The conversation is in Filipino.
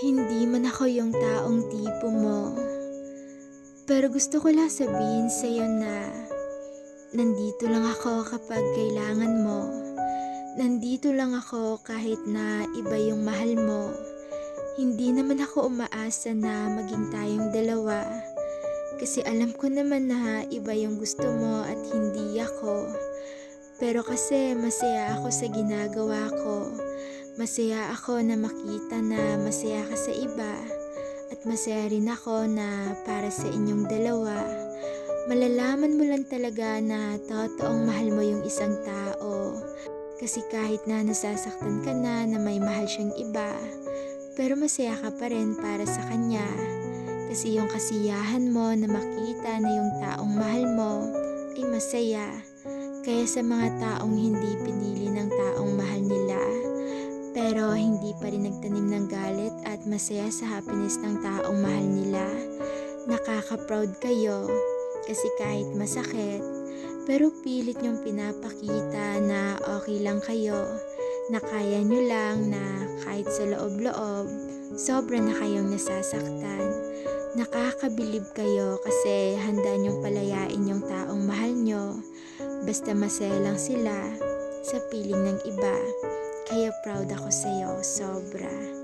Hindi man ako yung taong tipo mo, pero gusto ko lang sabihin sa'yo na nandito lang ako kapag kailangan mo. Nandito lang ako kahit na iba yung mahal mo. Hindi naman ako umaasa na maging tayong dalawa. Kasi alam ko naman na iba yung gusto mo at hindi ako. Pero kasi masaya ako sa ginagawa ko. Masaya ako na makita na masaya ka sa iba. At masaya rin ako na para sa inyong dalawa. Malalaman mo lang talaga na totoong mahal mo yung isang tao. Kasi kahit na nasasaktan ka na may mahal siyang iba, pero masaya ka pa rin para sa kanya. Kasi yung kasiyahan mo na makita na yung taong mahal mo ay masaya. Kaya sa mga taong hindi pinili ng taong mahal nila, pero hindi pa rin nagtanim ng galit at masaya sa happiness ng taong mahal nila, nakaka-proud kayo. Kasi kahit masakit, pero pilit niyong pinapakita na okay lang kayo, na kaya niyo lang, na kahit sa loob-loob, sobra na kayong nasasaktan. Nakakabilib kayo kasi handa niyong palayain yung taong mahal niyo, basta masaya lang sila sa piling ng iba. Kaya proud ako sa'yo, sobra.